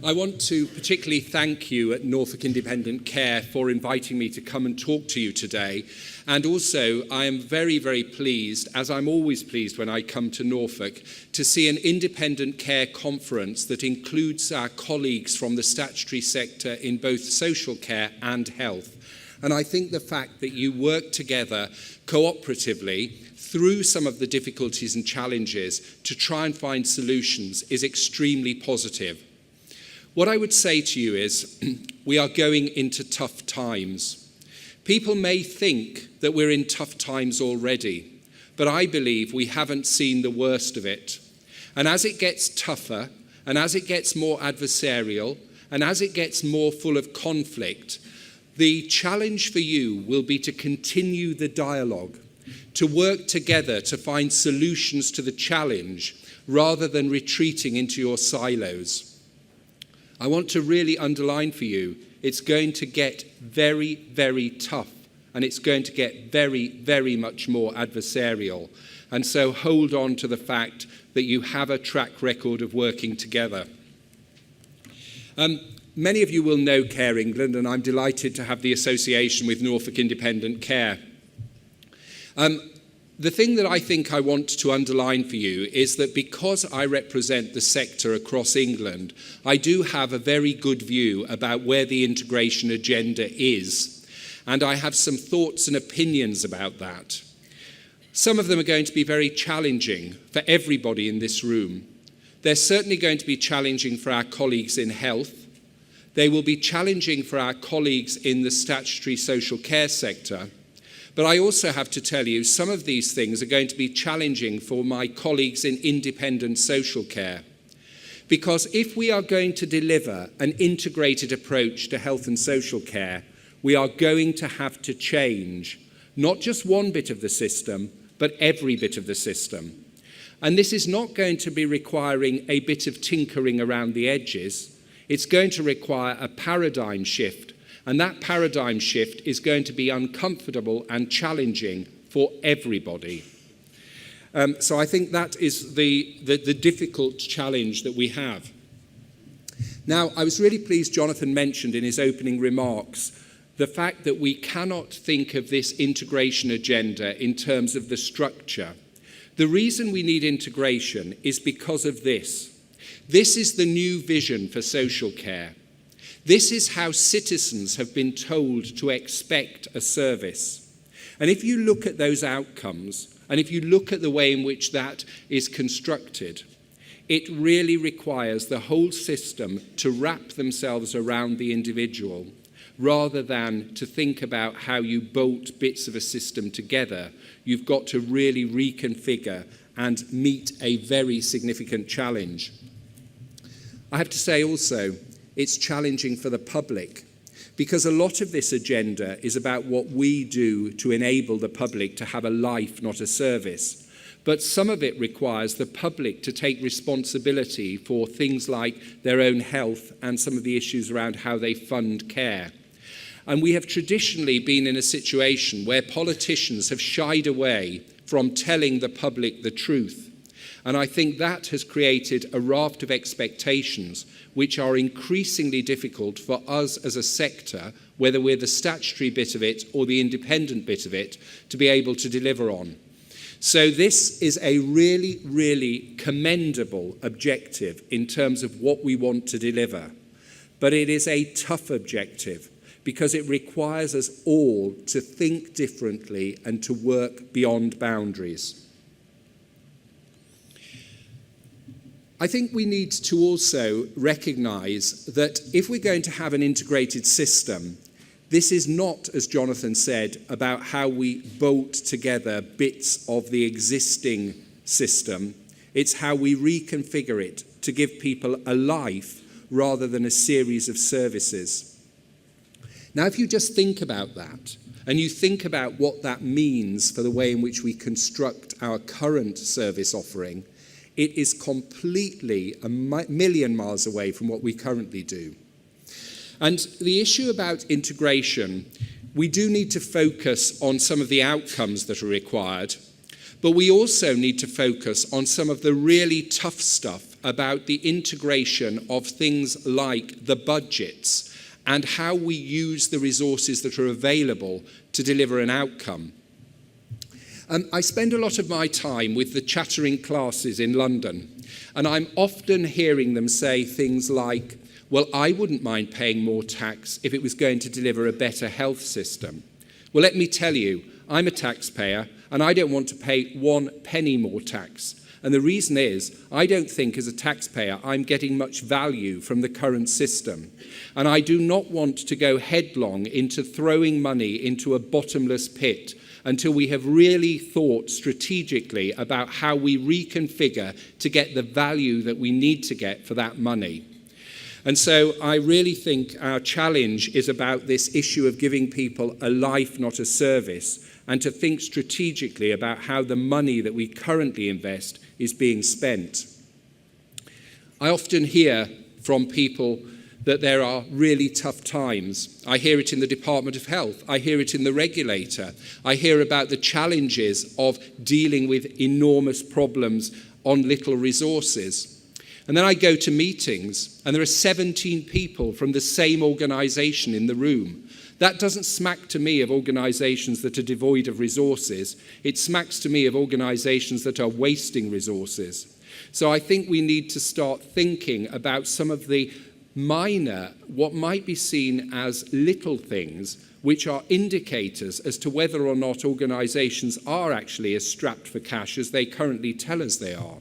I want to particularly thank you at Norfolk Independent Care for inviting me to come and talk to you today. And also, I am very, very pleased, as I'm always pleased when I come to Norfolk, to see an independent care conference that includes our colleagues from the statutory sector in both social care and health. And I think the fact that you work together cooperatively through some of the difficulties and challenges to try and find solutions is extremely positive. What I would say to you is we are going into tough times. People may think that we're in tough times already, but I believe we haven't seen the worst of it. And as it gets tougher, and as it gets more adversarial, and as it gets more full of conflict, the challenge for you will be to continue the dialogue, to work together to find solutions to the challenge rather than retreating into your silos. I want to really underline for you, it's going to get very, very tough, and it's going to get very, very much more adversarial. And so hold on to the fact that you have a track record of working together. Many of you will know Care England, and I'm delighted to have the association with Norfolk Independent Care. The thing that I think I want to underline for you is that because I represent the sector across England, I do have a very good view about where the integration agenda is, and I have some thoughts and opinions about that. Some of them are going to be very challenging for everybody in this room. They're certainly going to be challenging for our colleagues in health. They will be challenging for our colleagues in the statutory social care sector. But I also have to tell you, some of these things are going to be challenging for my colleagues in independent social care. Because if we are going to deliver an integrated approach to health and social care, we are going to have to change not just one bit of the system, but every bit of the system. And this is not going to be requiring a bit of tinkering around the edges. It's going to require a paradigm shift. And that paradigm shift is going to be uncomfortable and challenging for everybody. So I think that is the difficult challenge that we have. Now, I was really pleased Jonathan mentioned in his opening remarks the fact that we cannot think of this integration agenda in terms of the structure. The reason we need integration is because of this. This is the new vision for social care. This is how citizens have been told to expect a service. And if you look at those outcomes, and if you look at the way in which that is constructed, it really requires the whole system to wrap themselves around the individual, rather than to think about how you bolt bits of a system together. You've got to really reconfigure and meet a very significant challenge. I have to say also, it's challenging for the public, because a lot of this agenda is about what we do to enable the public to have a life, not a service. But some of it requires the public to take responsibility for things like their own health and some of the issues around how they fund care. And we have traditionally been in a situation where politicians have shied away from telling the public the truth. And I think that has created a raft of expectations which are increasingly difficult for us as a sector, whether we're the statutory bit of it or the independent bit of it, to be able to deliver on. So this is a really, really commendable objective in terms of what we want to deliver. But it is a tough objective because it requires us all to think differently and to work beyond boundaries. I think we need to also recognise that if we're going to have an integrated system, this is not, as Jonathan said, about how we bolt together bits of the existing system. It's how we reconfigure it to give people a life rather than a series of services. Now, if you just think about that, and you think about what that means for the way in which we construct our current service offering, it is completely a million miles away from what we currently do. And the issue about integration, we do need to focus on some of the outcomes that are required, but we also need to focus on some of the really tough stuff about the integration of things like the budgets and how we use the resources that are available to deliver an outcome. I spend a lot of my time with the chattering classes in London, and I'm often hearing them say things like, well, I wouldn't mind paying more tax if it was going to deliver a better health system. Well, let me tell you, I'm a taxpayer, and I don't want to pay 1 penny more tax. And the reason is, I don't think as a taxpayer I'm getting much value from the current system. And I do not want to go headlong into throwing money into a bottomless pit until we have really thought strategically about how we reconfigure to get the value that we need to get for that money. And so I really think our challenge is about this issue of giving people a life, not a service, and to think strategically about how the money that we currently invest is being spent. I often hear from people that there are really tough times. I hear it in the Department of Health. I hear it in the regulator. I hear about the challenges of dealing with enormous problems on little resources. And then I go to meetings, and there are 17 people from the same organisation in the room. That doesn't smack to me of organisations that are devoid of resources. It smacks to me of organisations that are wasting resources. So I think we need to start thinking about some of the minor, what might be seen as little things, which are indicators as to whether or not organisations are actually as strapped for cash as they currently tell us they are.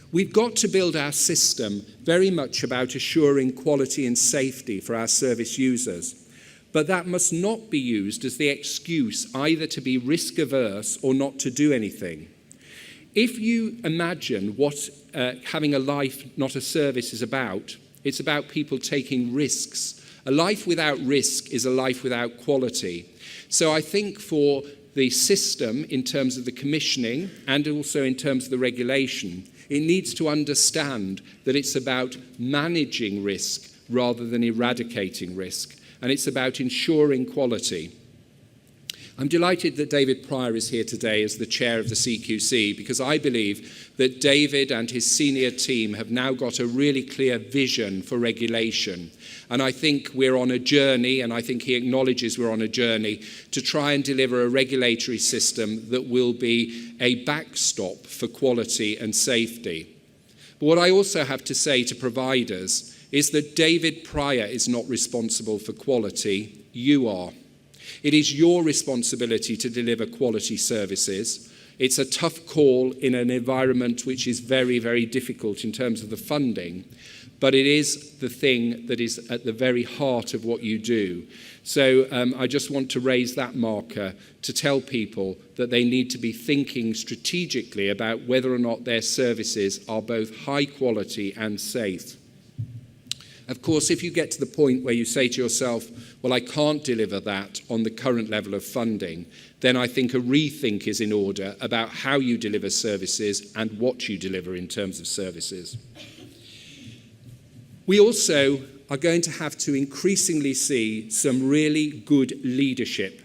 We've got to build our system very much about assuring quality and safety for our service users. But that must not be used as the excuse either to be risk averse or not to do anything. If you imagine what having a life, not a service, is about, it's about people taking risks. A life without risk is a life without quality. So I think for the system, in terms of the commissioning and also in terms of the regulation, it needs to understand that it's about managing risk rather than eradicating risk, and it's about ensuring quality. I'm delighted that David Pryor is here today as the chair of the CQC, because I believe that David and his senior team have now got a really clear vision for regulation. And I think we're on a journey, and I think he acknowledges we're on a journey, to try and deliver a regulatory system that will be a backstop for quality and safety. But what I also have to say to providers is that David Pryor is not responsible for quality, you are. It is your responsibility to deliver quality services. It's a tough call in an environment which is very, very difficult in terms of the funding, but it is the thing that is at the very heart of what you do. So I just want to raise that marker to tell people that they need to be thinking strategically about whether or not their services are both high quality and safe. Of course, if you get to the point where you say to yourself, well, I can't deliver that on the current level of funding, then I think a rethink is in order about how you deliver services and what you deliver in terms of services. We also are going to have to increasingly see some really good leadership.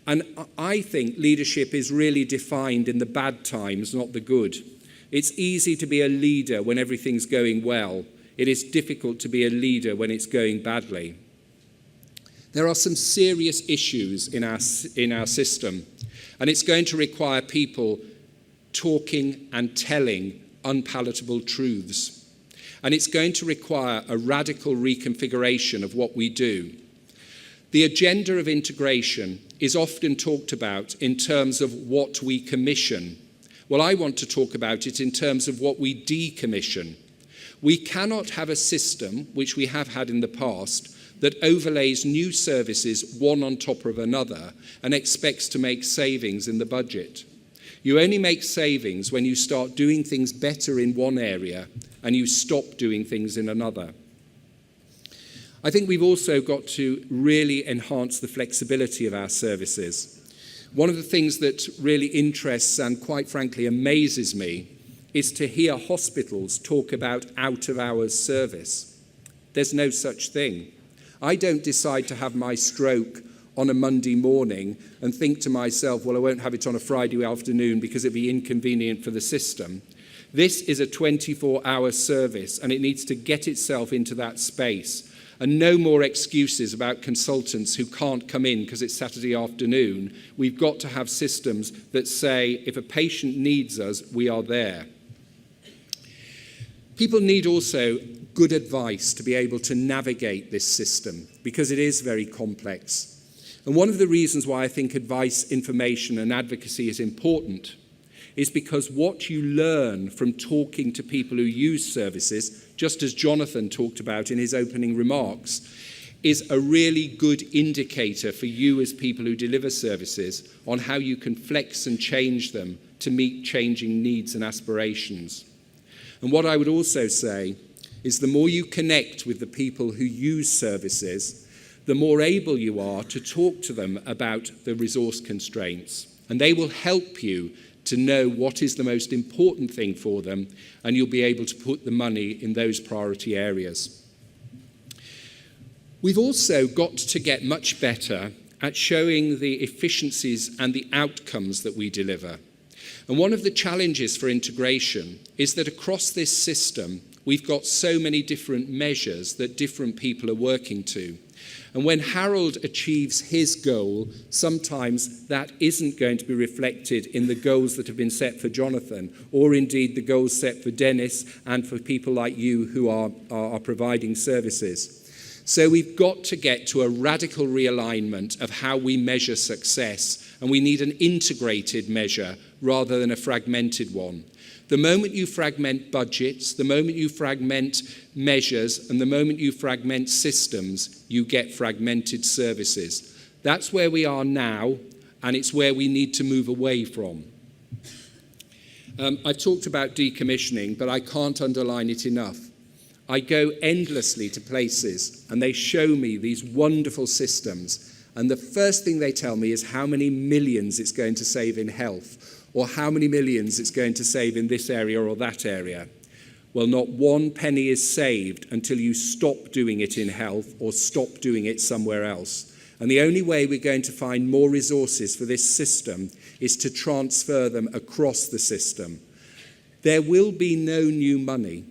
And I think leadership is really defined in the bad times, not the good. It's easy to be a leader when everything's going well. It is difficult to be a leader when it's going badly. There are some serious issues in our system, and it's going to require people talking and telling unpalatable truths. And it's going to require a radical reconfiguration of what we do. The agenda of integration is often talked about in terms of what we commission. Well, I want to talk about it in terms of what we decommission. We cannot have a system, which we have had in the past, that overlays new services one on top of another and expects to make savings in the budget. You only make savings when you start doing things better in one area and you stop doing things in another. I think we've also got to really enhance the flexibility of our services. One of the things that really interests and quite frankly amazes me is to hear hospitals talk about out-of-hours service. There's no such thing. I don't decide to have my stroke on a Monday morning and think to myself, well, I won't have it on a Friday afternoon because it'd be inconvenient for the system. This is a 24-hour service, and it needs to get itself into that space. And no more excuses about consultants who can't come in because it's Saturday afternoon. We've got to have systems that say, if a patient needs us, we are there. People need also good advice to be able to navigate this system, because it is very complex. And one of the reasons why I think advice, information, and advocacy is important is because what you learn from talking to people who use services, just as Jonathan talked about in his opening remarks, is a really good indicator for you as people who deliver services on how you can flex and change them to meet changing needs and aspirations. And what I would also say is the more you connect with the people who use services, the more able you are to talk to them about the resource constraints. And they will help you to know what is the most important thing for them, and you'll be able to put the money in those priority areas. We've also got to get much better at showing the efficiencies and the outcomes that we deliver. And one of the challenges for integration is that across this system, we've got so many different measures that different people are working to. And when Harold achieves his goal, sometimes that isn't going to be reflected in the goals that have been set for Jonathan, or indeed the goals set for Dennis and for people like you who are providing services. So we've got to get to a radical realignment of how we measure success, and we need an integrated measure rather than a fragmented one. The moment you fragment budgets, the moment you fragment measures, and the moment you fragment systems, you get fragmented services. That's where we are now, and it's where we need to move away from. I've talked about decommissioning, but I can't underline it enough. I go endlessly to places, and they show me these wonderful systems, and the first thing they tell me is how many millions it's going to save in health, or how many millions it's going to save in this area or that area. Well, not one penny is saved until you stop doing it in health or stop doing it somewhere else. And the only way we're going to find more resources for this system is to transfer them across the system. There will be no new money.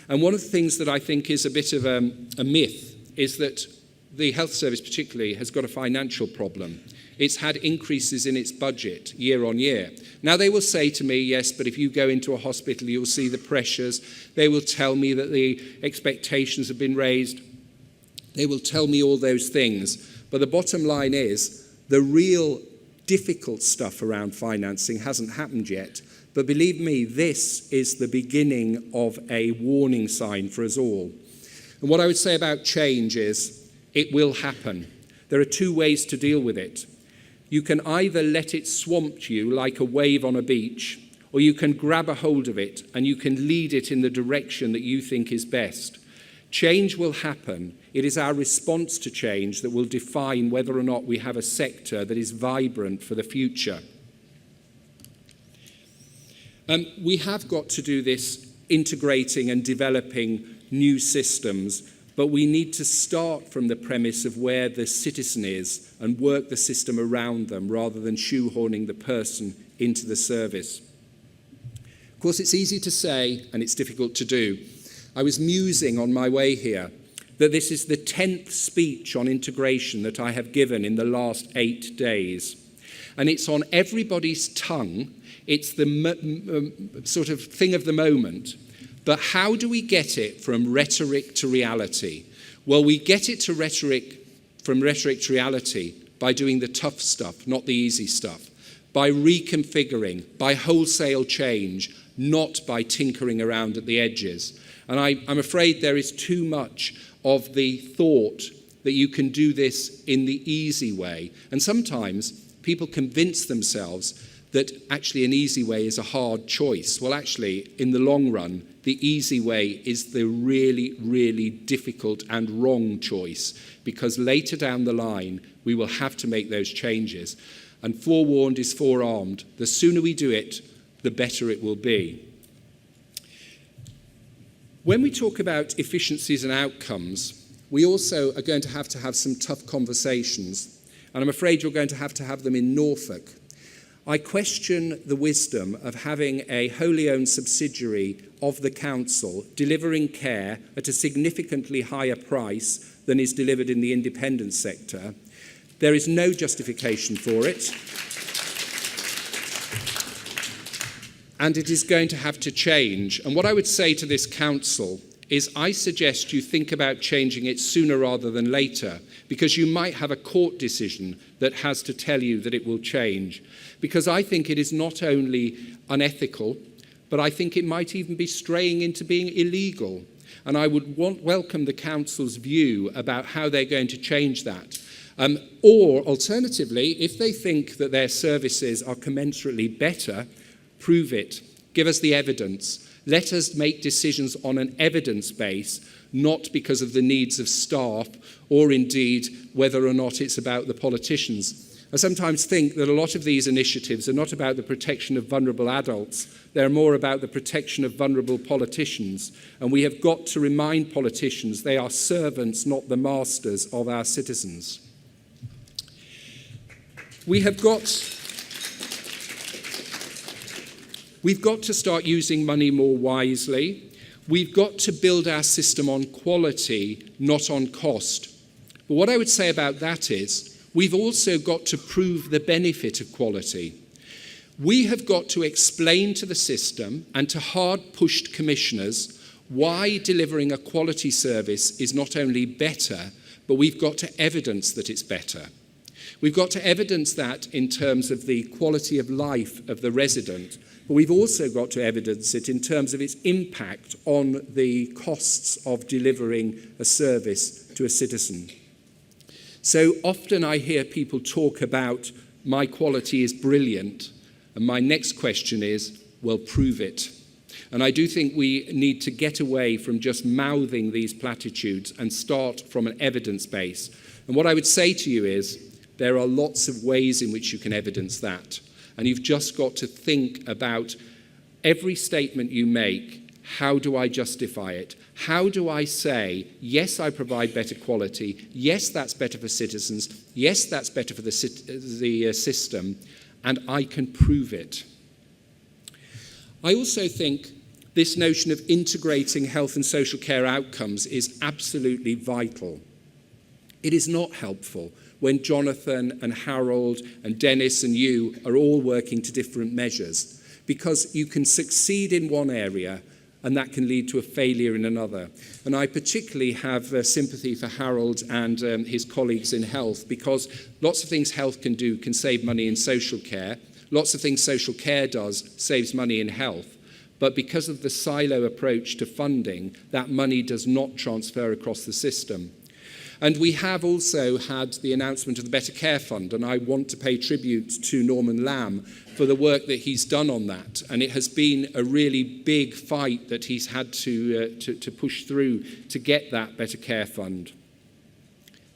And one of the things that I think is a bit of a myth is that the health service particularly has got a financial problem. It's had increases in its budget year on year. Now they will say to me, yes, but if you go into a hospital, you'll see the pressures. They will tell me that the expectations have been raised. They will tell me all those things. But the bottom line is the real difficult stuff around financing hasn't happened yet. But believe me, this is the beginning of a warning sign for us all. And what I would say about change is it will happen. There are two ways to deal with it. You can either let it swamp you like a wave on a beach, or you can grab a hold of it and you can lead it in the direction that you think is best. Change will happen. It is our response to change that will define whether or not we have a sector that is vibrant for the future. We have got to do this integrating and developing new systems, but we need to start from the premise of where the citizen is and work the system around them rather than shoehorning the person into the service. Of course, it's easy to say and it's difficult to do. I was musing on my way here that this is the 10th speech on integration that I have given in the last 8 days. And it's on everybody's tongue. It's the sort of thing of the moment. But how do we get it from rhetoric to reality? Well, we get it to from rhetoric to reality by doing the tough stuff, not the easy stuff, by reconfiguring, by wholesale change, not by tinkering around at the edges. And I'm afraid there is too much of the thought that you can do this in the easy way. And sometimes people convince themselves that actually an easy way is a hard choice. Well, actually, in the long run, the easy way is the really, really difficult and wrong choice, because later down the line, we will have to make those changes. And forewarned is forearmed. The sooner we do it, the better it will be. When we talk about efficiencies and outcomes, we also are going to have some tough conversations. And I'm afraid you're going to have them in Norfolk. I question the wisdom of having a wholly owned subsidiary of the council delivering care at a significantly higher price than is delivered in the independent sector. There is no justification for it. And it is going to have to change. And what I would say to this council is I suggest you think about changing it sooner rather than later, because you might have a court decision that has to tell you that it will change. Because I think it is not only unethical, but I think it might even be straying into being illegal. And I would welcome the council's view about how they're going to change that. Or alternatively, if they think that their services are commensurately better, prove it. Give us the evidence. Let us make decisions on an evidence base, not because of the needs of staff or indeed whether or not it's about the politicians. I sometimes think that a lot of these initiatives are not about the protection of vulnerable adults. They're more about the protection of vulnerable politicians. And we have got to remind politicians they are servants, not the masters of our citizens. We've got to start using money more wisely. We've got to build our system on quality, not on cost. But what I would say about that is we've also got to prove the benefit of quality. We have got to explain to the system and to hard-pushed commissioners why delivering a quality service is not only better, but we've got to evidence that it's better. We've got to evidence that in terms of the quality of life of the resident, but we've also got to evidence it in terms of its impact on the costs of delivering a service to a citizen. So often I hear people talk about my quality is brilliant, and my next question is, well, prove it. And I do think we need to get away from just mouthing these platitudes and start from an evidence base. And what I would say to you is, there are lots of ways in which you can evidence that. And you've just got to think about every statement you make, how do I justify it? How do I say, yes, I provide better quality, yes, that's better for citizens, yes, that's better for the system, and I can prove it. I also think this notion of integrating health and social care outcomes is absolutely vital. It is not helpful when Jonathan and Harold and Dennis and you are all working to different measures, because you can succeed in one area and that can lead to a failure in another. And I particularly have sympathy for Harold and his colleagues in health, because lots of things health can do can save money in social care. Lots of things social care does saves money in health. But because of the silo approach to funding, that money does not transfer across the system. And we have also had the announcement of the Better Care Fund, and I want to pay tribute to Norman Lamb for the work that he's done on that. And it has been a really big fight that he's had to push through to get that Better Care Fund.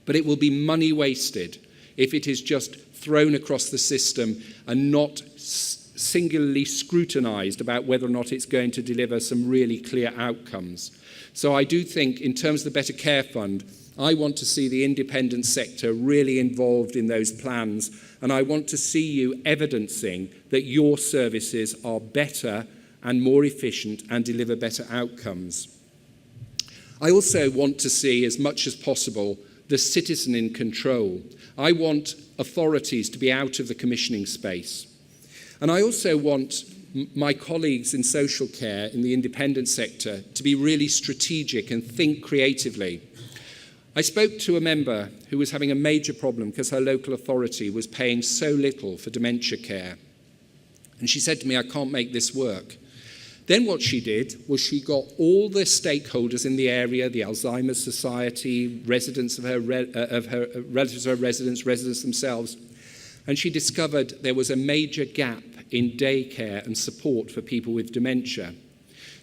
But it will be money wasted if it is just thrown across the system and not singularly scrutinised about whether or not it's going to deliver some really clear outcomes. So I do think, in terms of the Better Care Fund, I want to see the independent sector really involved in those plans, and I want to see you evidencing that your services are better and more efficient and deliver better outcomes. I also want to see, as much as possible, the citizen in control. I want authorities to be out of the commissioning space. And I also want my colleagues in social care, in the independent sector, to be really strategic and think creatively. I spoke to a member who was having a major problem because her local authority was paying so little for dementia care. And she said to me, I can't make this work. Then what she did was she got all the stakeholders in the area, the Alzheimer's Society, residents of her relatives of her residents themselves, and she discovered there was a major gap in daycare and support for people with dementia.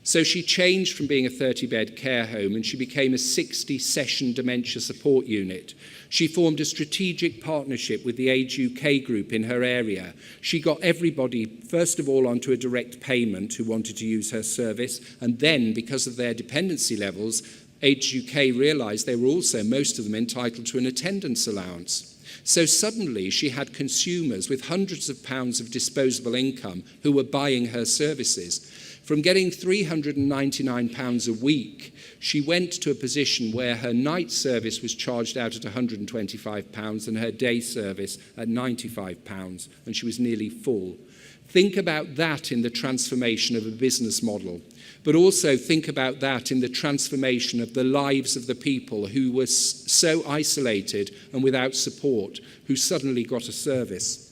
So she changed from being a 30-bed care home and she became a 60-session dementia support unit. She formed a strategic partnership with the Age UK group in her area. She got everybody, first of all, onto a direct payment who wanted to use her service, and then, because of their dependency levels, Age UK realised they were also, most of them, entitled to an attendance allowance. So suddenly she had consumers with hundreds of pounds of disposable income who were buying her services. From getting £399 a week, she went to a position where her night service was charged out at £125 and her day service at £95, and she was nearly full. Think about that in the transformation of a business model, but also think about that in the transformation of the lives of the people who were so isolated and without support, who suddenly got a service.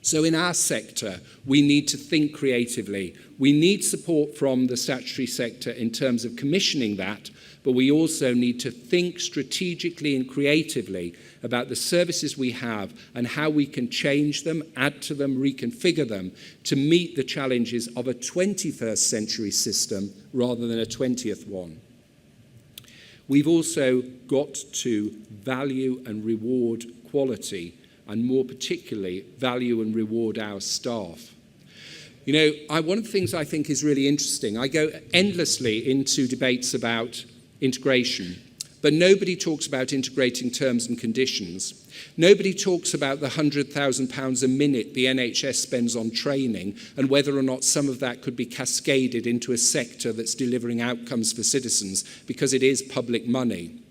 So in our sector, we need to think creatively. We need support from the statutory sector in terms of commissioning that, but we also need to think strategically and creatively about the services we have and how we can change them, add to them, reconfigure them to meet the challenges of a 21st century system rather than a 20th one. We've also got to value and reward quality, and more particularly, value and reward our staff. You know, one of the things I think is really interesting, I go endlessly into debates about integration, but nobody talks about integrating terms and conditions. Nobody talks about the £100,000 a minute the NHS spends on training and whether or not some of that could be cascaded into a sector that's delivering outcomes for citizens, because it is public money.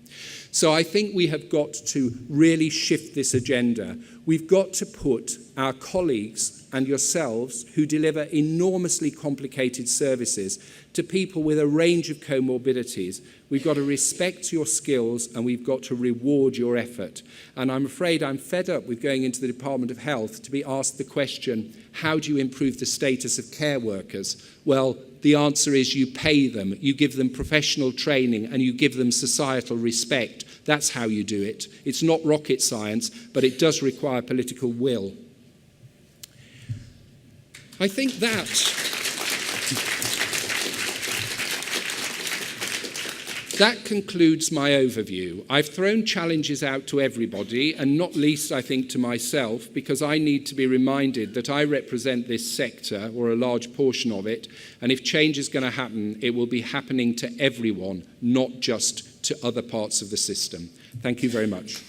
So I think we have got to really shift this agenda. We've got to put our colleagues and yourselves, who deliver enormously complicated services to people with a range of comorbidities, we've got to respect your skills and we've got to reward your effort. And I'm afraid I'm fed up with going into the Department of Health to be asked the question, how do you improve the status of care workers? Well, the answer is you pay them, you give them professional training, and you give them societal respect. That's how you do it. It's not rocket science, but it does require political will. I think that concludes my overview. I've thrown challenges out to everybody, and not least, I think, to myself, because I need to be reminded that I represent this sector, or a large portion of it, and if change is going to happen, it will be happening to everyone, not just to other parts of the system. Thank you very much.